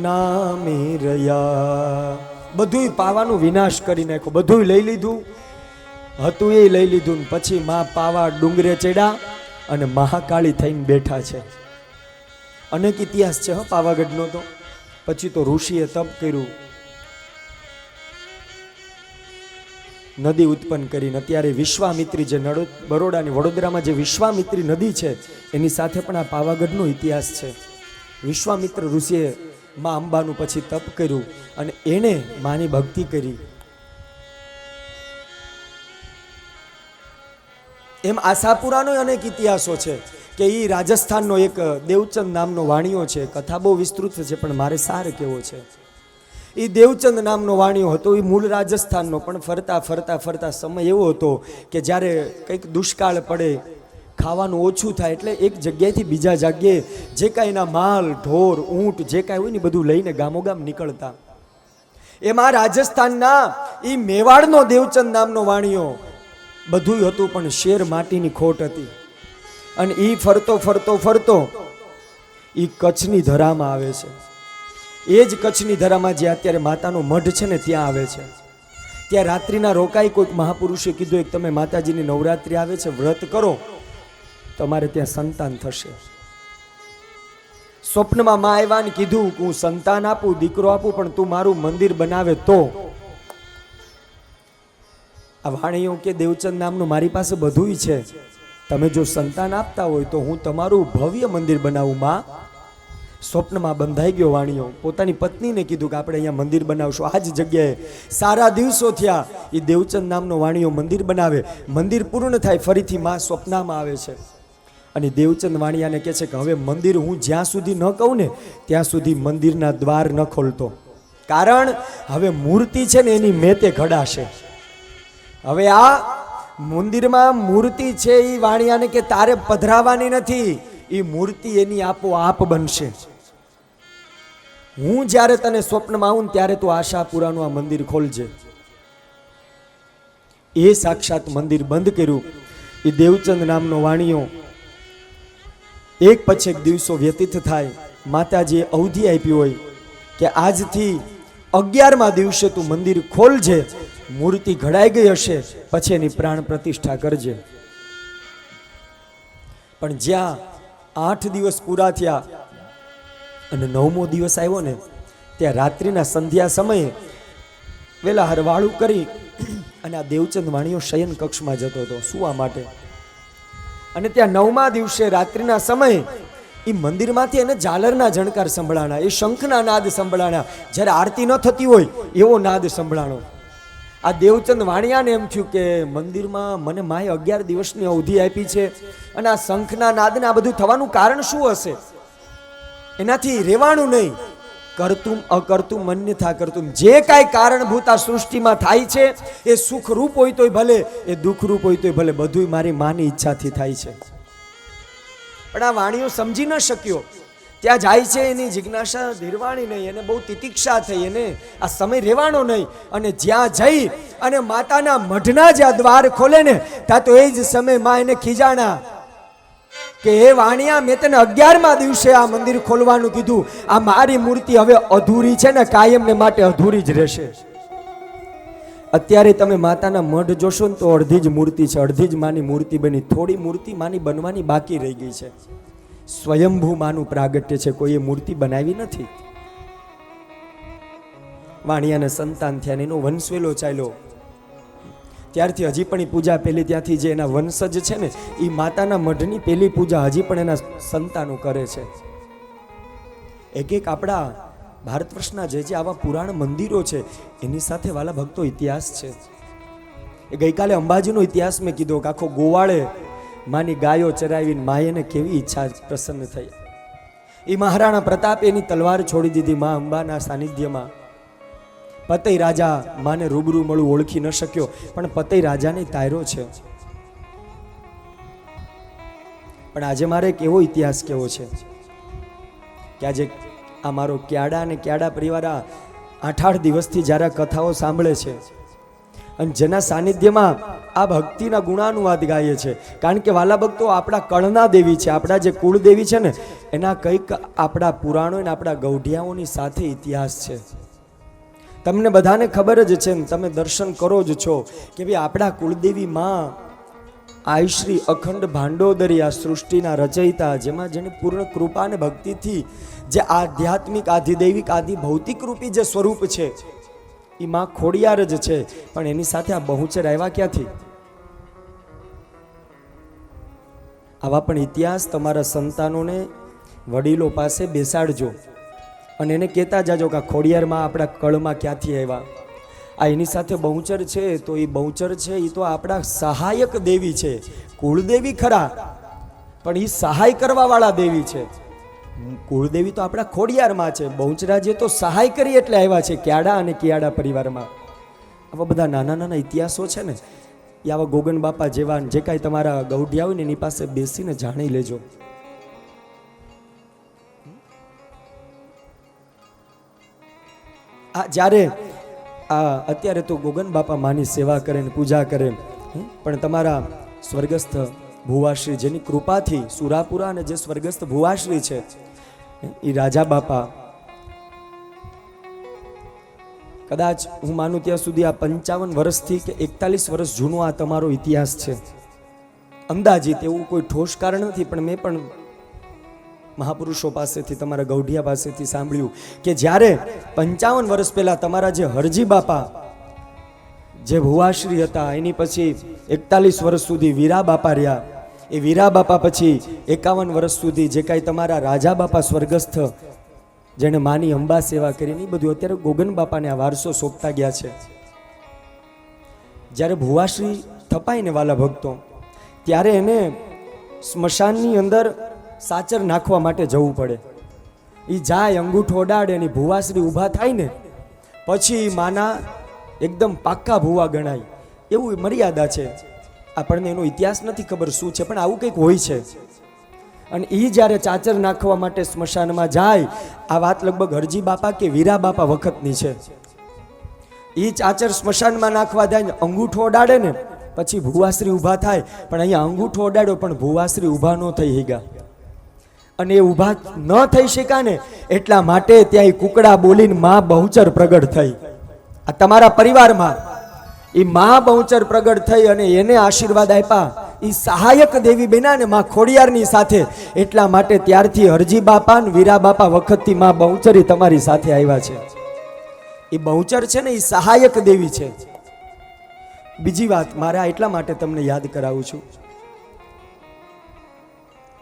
નામે રહ્યા. બધુંય પાવાનો વિનાશ કરી નાખ્યો, બધુંય લઈ લીધું હતું એ લઈ લીધું. પછી મા પાવા ડુંગરે ચડ્યા અને મહાકાળી થઈને બેઠા છે. અનેક ઇતિહાસ છે પાવાગઢનો. તો પછી તો ઋષિએ તપ કર્યું, નદી ઉત્પન્ન કરીને. અત્યારે વિશ્વામિત્રી જે બરોડાની વડોદરામાં જે વિશ્વામિત્રી નદી છે એની સાથે પણ આ પાવાગઢનો ઇતિહાસ છે. વિશ્વામિત્ર ઋષિએ મા અંબાનું પછી તપ કર્યું અને એણે માની ભક્તિ કરી. એમ આશાપુરાનો અનેક ઇતિહાસો છે કે એ રાજસ્થાનનો એક દેવચંદ નામનો વાણિયો છે. કથા બહુ વિસ્તૃત છે પણ મારે સાર કેવો છે. એ દેવચંદ નામનો વાણિયો હતો. એ મૂળ રાજસ્થાનનો, પણ ફરતા ફરતા ફરતા સમય એવો હતો કે જ્યારે કંઈક દુષ્કાળ પડે, ખાવાનું ઓછું થાય, એટલે એક જગ્યાએથી બીજા જગ્યાએ જે કાંઈ એના માલ ઢોર ઊંટ જે કાંઈ હોય ને બધું લઈને ગામોગામ નીકળતા. એમાં રાજસ્થાનના એ મેવાડનો દેવચંદ નામનો વાણિયો બધું હતું, પણ શેર માટીની ખોટ હતી. અને એ ફરતો ફરતો ફરતો એ કચ્છની ધરામાં આવે છે. એ જ કચ્છની ધરામાં જે અત્યારે માતાનો મઢ છે ને ત્યાં આવે છે. ત્યાં રાત્રિના રોકાઈ કોઈક મહાપુરુષે કીધું એક તમે માતાજીની નવરાત્રિ આવે છે, વ્રત કરો, તમારે ત્યાં સંતાન થશે. સ્વપ્નમાં મા આવ્યા ને કીધું કે હું સંતાન આપું, દીકરો આપું, પણ તું મારું મંદિર બનાવે તો. આ વાણીઓ કે દેવચંદ નામનું મારી પાસે બધુંય છે, તમે જો સંતાન આપતા હોય તો હું તમારું ભવ્ય મંદિર બનાવું. માં સ્વપ્નમાં બંધાઈ ગયો વાણીઓ. પોતાની પત્નીને કીધું કે આપણે અહીંયા મંદિર બનાવશું આ જ જગ્યાએ. સારા દિવસો થયા, એ દેવચંદ નામનો વાણીઓ મંદિર બનાવે. મંદિર પૂર્ણ થાય, ફરીથી માં સ્વપ્નમાં આવે છે અને દેવચંદ વાણિયાને કહે છે કે હવે મંદિર હું જ્યાં સુધી ન કહું ને ત્યાં સુધી મંદિરના દ્વાર ન ખોલતો, કારણ હવે મૂર્તિ છે ને એની મેતે ઘડાશે. હવે આ મંદિરમાં મૂર્તિ છે, એ વાણિયાને કે તારે પધરાવાની નથી, એ મૂર્તિ એની આપોઆપ બનશે. હું જ્યારે તને સ્વપ્નમાં આવું ત્યારે તું આશાપુરાનું આ મંદિર ખોલજે. એ સાક્ષાત મંદિર બંધ કર્યું. એ દેવચંદ નામનો વાણિયો એક પછી એક દિવસો વ્યતીત થાય. માતાજીએ અવધિ આપી હોય કે આજથી 11મા દિવસે તું મંદિર ખોલજે, મૂર્તિ ઘડાઈ ગઈ હશે પછી એની પ્રાણ પ્રતિષ્ઠા કરજે. પણ જ્યાં 8 દિવસ પૂરા થયા અને 9મો દિવસ આવ્યો ને ત્યાં રાત્રિના સંધ્યા સમયે વેલા હરવાળું કરી અને આ દેવચંદ વાણીઓ શયન કક્ષમાં જતો હતો સુવા માટે. અને ત્યાં 9મા દિવસે રાત્રિના સમયે એ મંદિરમાંથી એને ઝાલરના જણકાર સંભળાણા, એ શંખના નાદ સંભળાણા. જ્યારે આરતી ન થતી હોય એવો નાદ સંભળાણો. આ દેવચંદ વાણિયાને એમ થયું કે મંદિરમાં મને માએ 11 દિવસની અવધિ આપી છે અને આ શંખના નાદને આ બધું થવાનું કારણ શું હશે? એનાથી રહેવાનું નહીં. કરતું અકર્તું મન્યથા કરતું, જે કાંઈ કારણભૂત આ સૃષ્ટિમાં થાય છે એ સુખરૂપ હોય તોય ભલે, એ દુઃખરૂપ હોય તોય ભલે, બધું મારી માની ઈચ્છાથી થાય છે. પણ આ વાણીઓ સમજી ન શક્યો. ત્યાં જાય છે, એની જિજ્ઞાસા ધીરવાણી નહીં, એને બહુ તિતિક્ષા થઈ, એને આ સમય રહેવાનો નહીં. અને જ્યાં જઈ અને માતાના મઢના જ્યાં દ્વાર ખોલે ને ત્યાં તો એ જ સમય માં એને ખીજાણા કે હે વાણિયા, મેં તને 11મા દિવસે આ મંદિર ખોલવાનું કીધું, આ મારી મૂર્તિ હવે અધૂરી છે ને, કાયમને માટે અધૂરી જ રહેશે. અત્યારે તમે માતાના મઢ જોશો ને તો અડધી જ મૂર્તિ છે, અડધી જ માની મૂર્તિ બની, થોડી મૂર્તિ માની બનવાની બાકી રહી ગઈ છે. સ્વયંભૂ માનું પ્રાગટ્ય છે, કોઈએ મૂર્તિ બનાવી નથી. વાણિયાને સંતાન થયા ને એનો વંશવેલો ચાલ્યો. ત્યારથી હજી પણ એ પૂજા પેલી ત્યાંથી જે એના વંશજ છે ને એ માતાના મઢની પેલી પૂજા હજી પણ એના સંતાનો કરે છે. એક એક આપણા ભારત વર્ષના જે આવા પુરાણ મંદિરો છે એની સાથે વાલા ભક્તો ઇતિહાસ છે. એ ગઈકાલે અંબાજીનો ઇતિહાસ મેં કીધો કે આખો ગોવાળે માની ગાયો ચરાવીને માયેને કેવી ઈચ્છા પ્રસન્ન થઈ. એ મહારાણા પ્રતાપે એની તલવાર છોડી દીધી મા અંબાના સાનિધ્યમાં. પતઈ રાજા માને રૂબરૂ મળું ઓળખી ન શક્યો, પણ પતઈ રાજાને તાર્યો છે. પણ આજે મારે એક એવો ઇતિહાસ કેવો છે કે આજે આ મારો ક્યાડા અને ક્યાડા પરિવાર આ 8-8 દિવસથી જ્યારે કથાઓ સાંભળે છે અને જેના સાનિધ્યમાં આ ભક્તિના ગુણાનુવાદ ગાઈએ છે. કારણ કે વાલા ભક્તો, આપણા કળના દેવી છે, આપણા જે કુળદેવી છે ને, એના કંઈક આપણા પુરાણો અને આપણા ગૌઢિયાઓની સાથે ઇતિહાસ છે. તમને બધાને ખબર જ છે ને, તમે દર્શન કરો જ છો કે ભાઈ આપણા કુળદેવી માં આઈશ્રી અખંડ ભાંડોદરી, આ સૃષ્ટિના રચયિતા, જેમાં જેને પૂર્ણ કૃપા અને ભક્તિથી જે આધ્યાત્મિક, આધિદૈવિક, આદિ ભૌતિક રૂપી જે સ્વરૂપ છે એ માં ખોડિયાર જ છે. પણ એની સાથે આ બહુચર આવ્યા ક્યાંથી? આવા પણ ઇતિહાસ તમારા સંતાનોને વડીલો પાસે બેસાડજો અને એને કહેતા જાજો કે ખોડિયારમાં આપણા કળમાં ક્યાંથી આવ્યા. આ એની સાથે બહુચર છે, તો એ બહુચર છે એ તો આપણા સહાયક દેવી છે. કુળદેવી ખરા, પણ એ સહાય કરવા વાળા દેવી છે. કુળદેવી તો આપણા ખોડિયારમાં છે, બહુચરાજી તો સહાય કરી એટલે આવ્યા છે ક્યાડા અને કિયાડા પરિવારમાં. આવા બધા નાના નાના ઇતિહાસો છે ને, એ આવા ગોગન બાપા જેવા જે કાંઈ તમારા ગૌઢિયા હોય ને એની પાસે બેસીને જાણી લેજો. આ જ્યારે અત્યારે તો ગોગન બાપા માની સેવા કરે ને પૂજા કરે, પણ તમારા સ્વર્ગસ્થ ભુવાશ્રી જેની કૃપાથી સુરાપુરા અને જે સ્વર્ગસ્થ ભુવાશ્રી છે એ રાજા બાપા, કદાચ હું માનું ત્યાં સુધી આ 55 વર્ષથી કે 41 વર્ષ જૂનો આ તમારો ઇતિહાસ છે. અંદાજિત એવું કોઈ ઠોસ કારણ નથી, પણ મેં પણ મહાપુરુષો પાસેથી, તમારા ગૌઢિયા પાસેથી સાંભળ્યું કે જ્યારે 55 વર્ષ પહેલા તમારા જે હરજી બાપા જે ભુવાશ્રી હતા, એની પછી 41 વર્ષ સુધી વીરા બાપા રહ્યા, એ વીરા બાપા પછી 51 વર્ષ સુધી જે કાંઈ તમારા રાજા બાપા સ્વર્ગસ્થ જેણે માની અંબા સેવા કરી, એ બધું અત્યારે ગોગન બાપાને આ વારસો સોંપતા ગયા છે. જ્યારે ભુવાશ્રી થપાય ને વાલા ભક્તો, ત્યારે એને સ્મશાનની અંદર સાચર નાખવા માટે જવું પડે. એ જાય, અંગૂઠો અડાડે અને ભુવાશ્રી ઊભા થાય ને પછી માના એકદમ પાક્કા ભુવા ગણાય, એવું મર્યાદા છે. આપણને એનો ઇતિહાસ નથી ખબર શું છે, પણ આવું કંઈક હોય છે. અને એ જ્યારે ચાચર નાખવા માટે સ્મશાનમાં જાય, આ વાત લગભગ હરજી બાપા કે વીરા બાપા વખતની છે. એ ચાચર સ્મશાનમાં નાખવા જાય ને અંગૂઠો અડાડે ને પછી ભુવાશ્રી ઊભા થાય, પણ અહીંયા અંગૂઠો અડાડ્યો પણ ભુવાશ્રી ઊભા ન થઈ ગયા. અને એ ઊભા ન થઈ શક્યા ને એટલા માટે ત્યાં કુકડા બોલીને માં બહુચર પ્રગટ થઈ. આ તમારા પરિવારમાં એ માં બહુચર પ્રગટ થઈ અને એને આશીર્વાદ આપ્યા. એ સહાયક દેવી બન્યા ને માં ખોડિયારની સાથે. એટલા માટે ત્યારથી હરજી બાપા ને વીરા બાપા વખતથી માં બહુચરી તમારી સાથે આવ્યા છે. એ બહુચર છે ને એ સહાયક દેવી છે. બીજી વાત મારે એટલા માટે તમને યાદ કરાવું છું,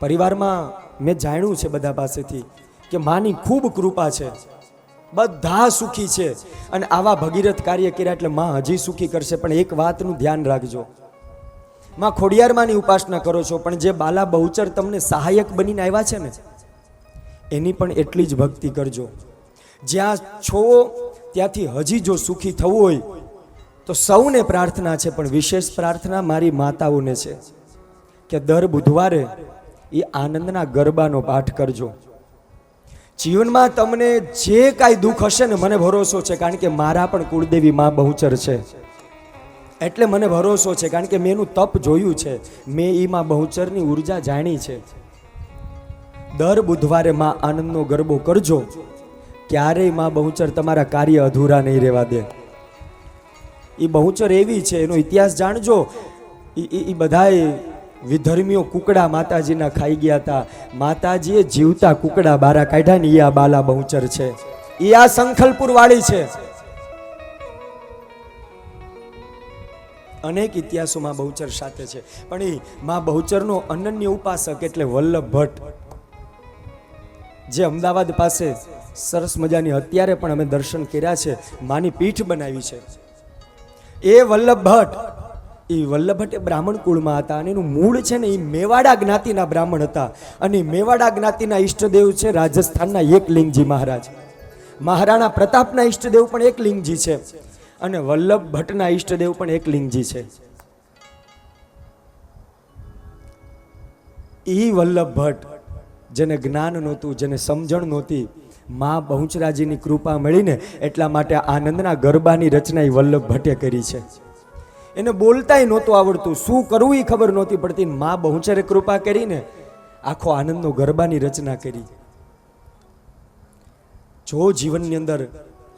પરિવારમાં મેં જાણ્યું છે બધા પાસેથી કે માની ખૂબ કૃપા છે, બધા સુખી છે. અને આવા ભગીરથ કાર્ય કર્યા એટલે માં હજી સુખી કરશે. પણ એક વાતનું ધ્યાન રાખજો, માં ખોડિયારમાંની ઉપાસના કરો છો, પણ જે બાલા બહુચર તમને સહાયક બનીને આવ્યા છે ને એની પણ એટલી જ ભક્તિ કરજો. જ્યાં છો ત્યાંથી હજી જો સુખી થવું હોય તો સૌને પ્રાર્થના છે, પણ વિશેષ પ્રાર્થના મારી માતાઓને છે કે દર બુધવારે એ આનંદના ગરબાનો પાઠ કરજો. જીવનમાં તમને જે કાંઈ દુઃખ હશે ને, મને ભરોસો છે, કારણ કે મારા પણ કુળદેવી માં બહુચર છે એટલે મને ભરોસો છે, કારણ કે મેં એનું તપ જોયું છે, મેં એ માં બહુચરની ઉર્જા જાણી છે. દર બુધવારે માં આનંદનો ગરબો કરજો, ક્યારેય માં બહુચર તમારા કાર્ય અધૂરા નહીં રહેવા દે. એ બહુચર એવી છે, એનો ઇતિહાસ જાણજો. એ બધાએ વિધર્મીઓ કુકડા માતાજીના ખાઈ ગયા હતા, માતાજીએ જીવતા કુકડા બારા કાઢ્યા ને એ આ બાલા બહુચર છે. એ આ સંખલપુર વાળી છે. અનેક ઇતિહાસો માં બહુચર સાથે છે. પણ એ માં બહુચરનો અનન્ય ઉપાસક એટલે વલ્લભ ભટ્ટ, જે અમદાવાદ પાસે સરસ મજાની અત્યારે પણ અમે દર્શન કર્યા છે, માની પીઠ બનાવી છે. એ વલ્લભ ભટ્ટ એ વલ્લભ ભટ્ટ એ બ્રાહ્મણ કુળમાં હતા અને એનું મૂળ છે ને એ મેવાડા જ્ઞાતિના બ્રાહ્મણ હતા. અને મેવાડા જ્ઞાતિના ઈષ્ટદેવ છે રાજસ્થાનના એકલિંગજી મહારાજ. મહારાણા પ્રતાપના ઈષ્ટદેવ પણ એકલિંગજી છે અને વલ્લભ ભટ્ટના ઈષ્ટદેવ પણ એકલિંગજી છે. એ વલ્લભ ભટ્ટ જેને જ્ઞાન નહોતું, જેને સમજણ નહોતી, મા બહુચરાજીની કૃપા મળીને એટલા માટે આનંદના ગરબાની રચના એ વલ્લભ ભટ્ટે કરી છે. એને બોલતાય નહોતું આવડતું, શું કરવું એ ખબર નહોતી પડતી. મા બહુચરે કૃપા કરીને આખો આનંદનો ગરબાની રચના કરી. જો જીવનની અંદર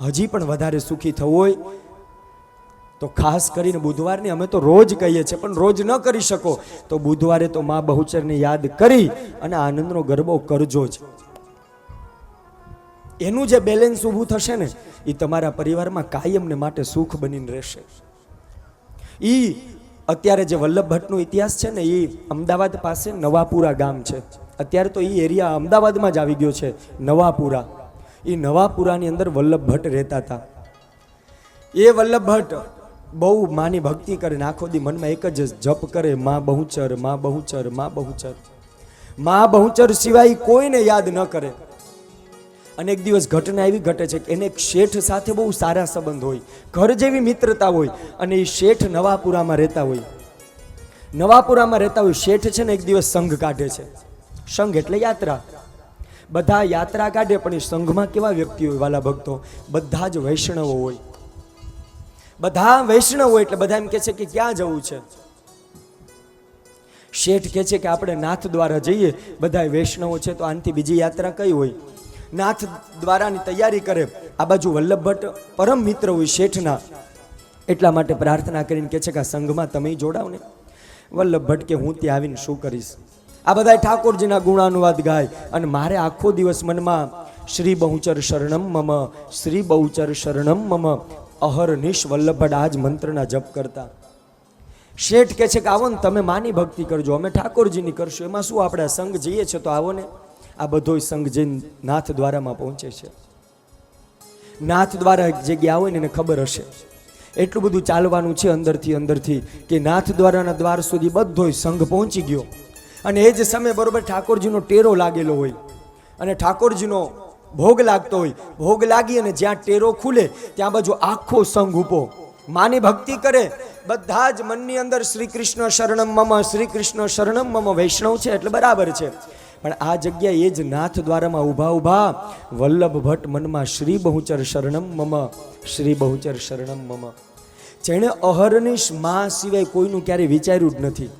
હજી પણ વધારે સુખી થવું હોય તો ખાસ કરીને બુધવારની અમે તો રોજ કહીએ છીએ, પણ રોજ ન કરી શકો તો બુધવારે તો મા બહુચરને યાદ કરી અને આનંદનો ગરબો કરજો જ. એનું જે બેલેન્સ ઊભું થશે ને એ તમારા પરિવારમાં કાયમને માટે સુખ બનીને રહેશે. એ અત્યારે જે વલ્લભ ભટ્ટનો ઇતિહાસ છે ને એ અમદાવાદ પાસે નવાપુરા ગામ છે. અત્યારે તો એ એરિયા અમદાવાદમાં જ આવી ગયો છે, નવાપુરા. એ નવાપુરાની અંદર વલ્લભ ભટ્ટ રહેતા હતા. એ વલ્લભ ભટ્ટ બહુ માની ભક્તિ કરે ને આખો દી મનમાં એક જ જપ કરે, મા બહુચર, મા બહુચર, મા બહુચર. મા બહુચર સિવાય કોઈને યાદ ન કરે. અને એક દિવસ ઘટના એવી ઘટે છે કે એને એક શેઠ સાથે બહુ સારા સંબંધ હોય, ઘર જેવી મિત્રતા હોય. અને એ શેઠ નવાપુરામાં રહેતા હોય. નવાપુરામાં રહેતા હોય શેઠ છે ને એક દિવસ સંઘ કાઢે છે. સંઘ એટલે યાત્રા. બધા યાત્રા કાઢે પણ એ સંઘમાં કેવા વ્યક્તિ હોય વાલા ભક્તો? બધા જ વૈષ્ણવો હોય. બધા વૈષ્ણવ હોય એટલે બધા એમ કહે છે કે ક્યાં જવું છે? શેઠ કહે છે કે આપણે નાથ દ્વારા જઈએ. બધા વૈષ્ણવો છે તો આનાથી બીજી યાત્રા કઈ હોય? નાથ દ્વારાની તૈયારી કરે. આ બાજુ વલ્લભ ભટ્ટ પરમ મિત્ર હોય શેઠના, એટલા માટે પ્રાર્થના કરીને કહે છે કે આ સંઘમાં તમે જોડાવ ને. વલ્લભ ભટ્ટ કે હું ત્યાં આવીને શું કરીશ? આ બધા ઠાકોરજીના ગુણાનુવાદ ગાય અને મારે આખો દિવસ મનમાં શ્રી બહુચર શરણમ મમ, શ્રી બહુચર શરણમ મમ, અહર્નિશ વલ્લભ ભટ્ટ આ જ મંત્રના જપ કરતા. શેઠ કહે છે કે આવો ને તમે માની ભક્તિ કરજો, અમે ઠાકોરજીની કરશું. એમાં શું, આપણે સંઘ જઈએ છીએ તો આવો ને. આ બધો સંઘ જઈને નાથ દ્વારામાં પહોંચે છે. નાથ દ્વારા જે ગયા હોય ને એને ખબર હશે એટલું બધું ચાલવાનું છે અંદરથી કે નાથ દ્વારાના દ્વાર સુધી બધો સંઘ પહોંચી ગયો. અને એ જ સમયે બરોબર ઠાકોરજીનો ટેરો લાગેલો હોય અને ઠાકોરજીનો ભોગ લાગતો હોય. ભોગ લાગી અને જ્યાં ટેરો ખુલે ત્યાં બાજુ આખો સંઘ ઊભો માની ભક્તિ કરે. બધા જ મનની અંદર શ્રી કૃષ્ણ શરણમ મમ, શ્રી કૃષ્ણ શરણમ મમ. વૈષ્ણવ છે એટલે બરાબર છે, પણ આ જગ્યા એ જ નાથ દ્વારામાં ઊભા વલ્લભ ભટ્ટ મનમાં શ્રી બહુચર શરણમ મમ, શ્રી બહુચર શરણમ મમ. જેણે અહર્નિશ મા સિવાય કોઈનું ક્યારે વિચાર્યું જ નથી.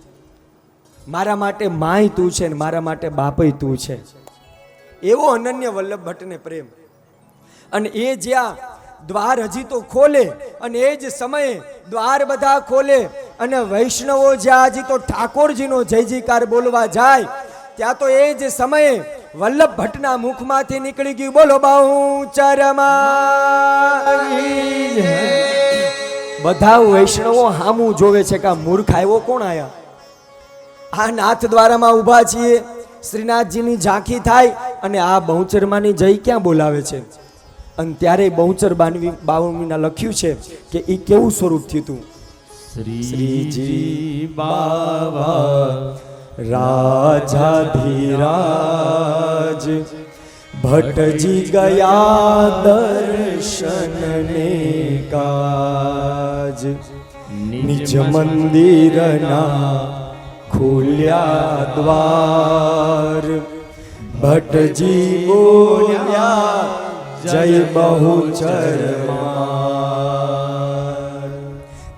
મારા માટે માય તું છે ને મારા માટે બાપય તું છે, એવો અનન્ય વલ્લભ ભટ્ટને પ્રેમ. અને એ જ્યાં દ્વાર હજી તો ખોલે અને એ જ સમયે દ્વાર બધા ખોલે અને વૈષ્ણવો જ્યાં હજી તો ઠાકોરજીનો જય જયકાર બોલવા જાય ત્યાં તો એ જ સમયે વલ્લભ ભટ્ટના મુખમાંથી નીકળી ગયું, બોલો બહુચરમાં. બધા વૈષ્ણવો હામું જોવે છે કે આ મૂર્ખ આવ્યો કોણ આયા? આ નાથ દ્વારામાં ઊભા છીએ, શ્રીનાથજીની ઝાંખી થાય અને આ બહુચરમાની જય ક્યાં બોલાવે છે? અને ત્યારે બહુચર બાવમીના લખ્યું છે કે એ કેવું સ્વરૂપ થયું હતું? શ્રીજી બાવા રાજાધીરાજ ભટ્ટજી ગયા દર્શનને કાજ, નિજ મંદિરના ખુલ્યા દ્વાર, ભટ્ટજી બોલ્યા જય બહુચર.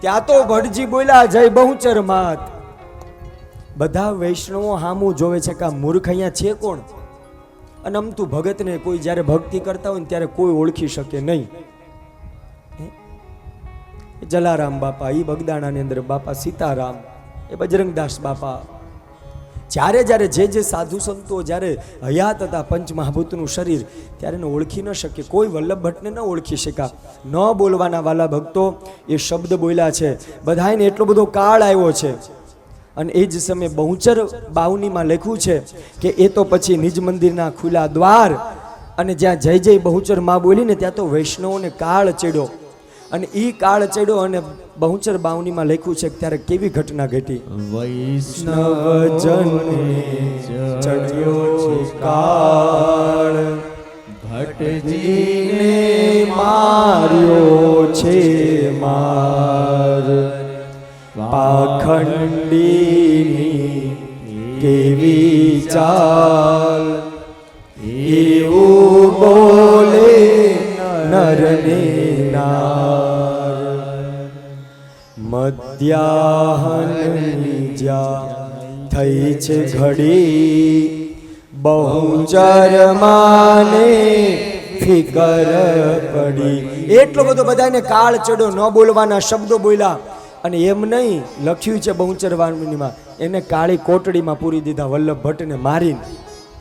ત્યાં તો ભટ્ટજી બોલ્યા જય બહુચર માત. બધા વૈષ્ણવો હામું જોવે છે કે આ મૂર્ખ અહીંયા છે કોણ? અને અમતું ભગતને કોઈ જ્યારે ભક્તિ કરતા હોય ને ત્યારે કોઈ ઓળખી શકે નહીં. જલારામ બાપા એ બગદાણાની અંદર, બાપા સીતારામ, એ બજરંગદાસ બાપા, જ્યારે જ્યારે જે સાધુ સંતો જ્યારે હયાત હતા પંચ મહાભૂતનું શરીર, ત્યારે એને ઓળખી ન શકે. કોઈ વલ્લભ ભટ્ટને ન ઓળખી શક્યા. ન બોલવાના વાલા ભક્તો એ શબ્દ બોલ્યા છે. બધાને એટલો બધો કાળ આવ્યો છે. અને એ જ સમયે બહુચર બાવનીમાં લખ્યું છે કે એ તો પછી નિજ મંદિરના ખુલ્લા દ્વાર અને જ્યાં જય જય બહુચર માં બોલીને ત્યાં તો વૈષ્ણવોને કાળ ચડ્યો. અને ઈ કાળ ચડ્યો અને બહુચર બાવનીમાં લખ્યું છે કે ત્યારે કેવી ઘટના ઘટી. વૈષ્ણવજનને ચડ્યો છે કાળ, ભટ્ટજીને માર્યો છે માર, પાખંડીની કેવી ચાલ, એવું બોલે નરને નાર. મધ્યાહનની જ્યાં થઈ છે ઘડી, બહુચર માને ફિકર પડી. એટલો બધો બધાને કાળ ચડ્યો, ન બોલવાના શબ્દો બોલ્યા. અને એમ નહીં લખ્યું છે બહુચર વાણિમાં, એને કાળી કોટડીમાં પૂરી દીધા વલ્લભ ભટ્ટને મારીને.